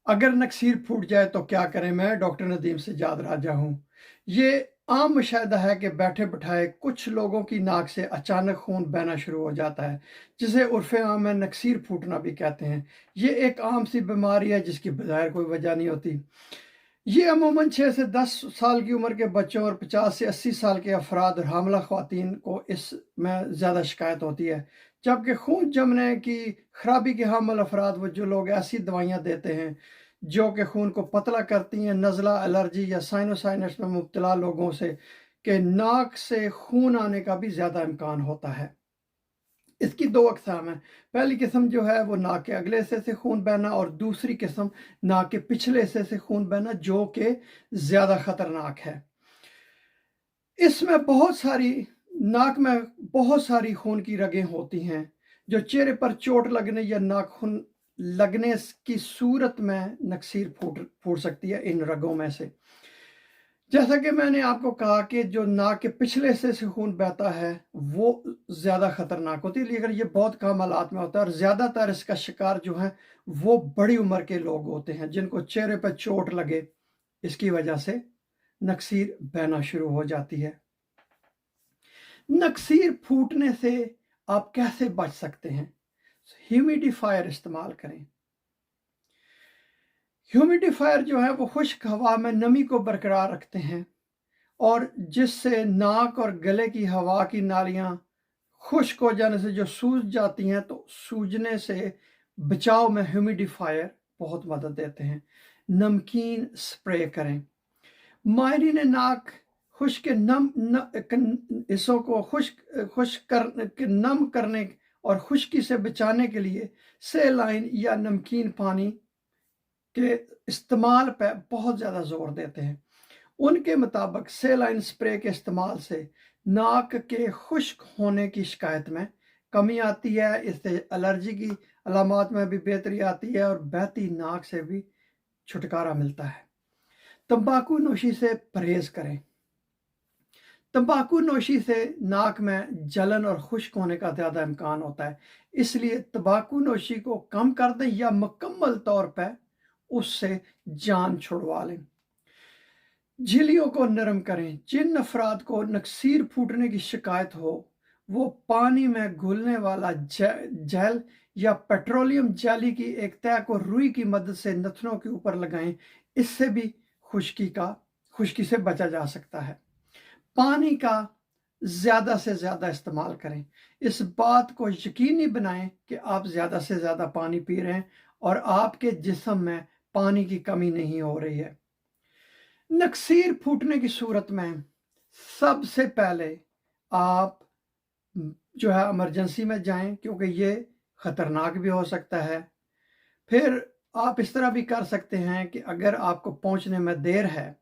अगर नकसीर फूट जाए तो क्या करें? मैं डॉक्टर नदीम सज्जाद राजा हूँ। ये आम मुशाहिदा है कि बैठे बिठाए कुछ लोगों की नाक से अचानक खून बहना शुरू हो जाता है, जिसे उर्फ़े आम में नकसीर फूटना भी कहते हैं। ये एक आम सी बीमारी है जिसकी बज़ाहिर कोई वजह नहीं होती। ये अमूमन 6 से 10 साल की उम्र के बच्चों और 50 से 80 साल के अफराद और हामला ख़वातीन को इसमें ज़्यादा शिकायत होती है। जबकि खून जमने की खराबी के हामिल अफराद व जो लोग ऐसी दवाइयाँ देते हैं जो कि खून को पतला करती हैं, नज़ला, एलर्जी या साइनोसाइनस में मुब्तला लोगों से के नाक से खून आने का भी ज़्यादा इम्कान होता है। इसकी दो अक़साम हैं। पहली किस्म जो है वो नाक के अगले हिस्से से खून बहना, और दूसरी किस्म नाक के पिछले हिस्से से खून बहना, जो कि ज़्यादा ख़तरनाक है। इसमें नाक में बहुत सारी खून की रगें होती हैं जो चेहरे पर चोट लगने या नाखून लगने की सूरत में नकसीर फूट सकती है इन रगों में से। जैसा कि मैंने आपको कहा कि जो नाक के पिछले हिस्से से खून बहता है वो ज़्यादा खतरनाक होती है, लेकिन ये बहुत कम हालात में होता है और ज़्यादातर इसका शिकार जो है वो बड़ी उम्र के लोग होते हैं जिनको चेहरे पर चोट लगे, इसकी वजह से नकसीर बहना शुरू हो जाती है। नकसीर फूटने से आप कैसे बच सकते हैं? ह्यूमिडिफायर इस्तेमाल करें। ह्यूमिडिफायर जो है वो खुश्क हवा में नमी को बरकरार रखते हैं और जिससे नाक और गले की हवा की नालियां खुश्क हो जाने से जो सूज जाती हैं, तो सूजने से बचाव में ह्यूमिडिफायर बहुत मदद देते हैं। नमकीन स्प्रे करें। माहिरीन नाक खुश्क हिस्सों को नम करने और खुश्की से बचाने के लिए सेलाइन या नमकीन पानी के इस्तेमाल पर बहुत ज़्यादा जोर देते हैं। उनके मुताबिक सेलाइन स्प्रे के इस्तेमाल से नाक के खुश्क होने की शिकायत में कमी आती है, इससे एलर्जी की अलामात में भी बेहतरी आती है और बहती नाक से भी छुटकारा मिलता है। तंबाकू नोशी से परहेज करें। तंबाकू नोशी से नाक में जलन और खुश्क होने का ज़्यादा इम्कान होता है, इसलिए तंबाकू नोशी को कम कर दें या मुकम्मल तौर पर उससे जान छुड़वा लें। झिल्लियों को नरम करें। जिन अफराद को नकसीर फूटने की शिकायत हो वो पानी में घुलने वाला जेल या पेट्रोलियम जेली की एक तह को रुई की मदद से नथनों के ऊपर लगाएं। इससे भी खुश्की से बचा जा सकता है। पानी का ज़्यादा से ज़्यादा इस्तेमाल करें। इस बात को यकीनी बनाएं कि आप ज़्यादा से ज़्यादा पानी पी रहे हैं और आपके जिस्म में पानी की कमी नहीं हो रही है। नकसीर फूटने की सूरत में सबसे पहले आप जो है इमरजेंसी में जाएं, क्योंकि ये ख़तरनाक भी हो सकता है। फिर आप इस तरह भी कर सकते हैं कि अगर आपको पहुंचने में देर है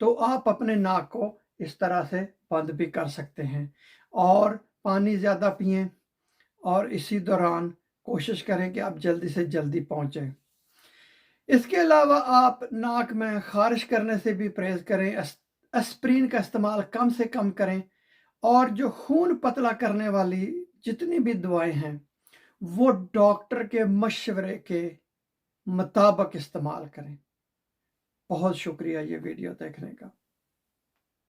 तो आप अपने नाक को इस तरह से बंद भी कर सकते हैं और पानी ज़्यादा पिएं और इसी दौरान कोशिश करें कि आप जल्दी से जल्दी पहुंचें। इसके अलावा आप नाक में खारिश करने से भी परहेज करें। एस्प्रिन का इस्तेमाल कम से कम करें और जो खून पतला करने वाली जितनी भी दवाएं हैं वो डॉक्टर के मशवरे के मुताबिक इस्तेमाल करें। बहुत शुक्रिया ये वीडियो देखने का।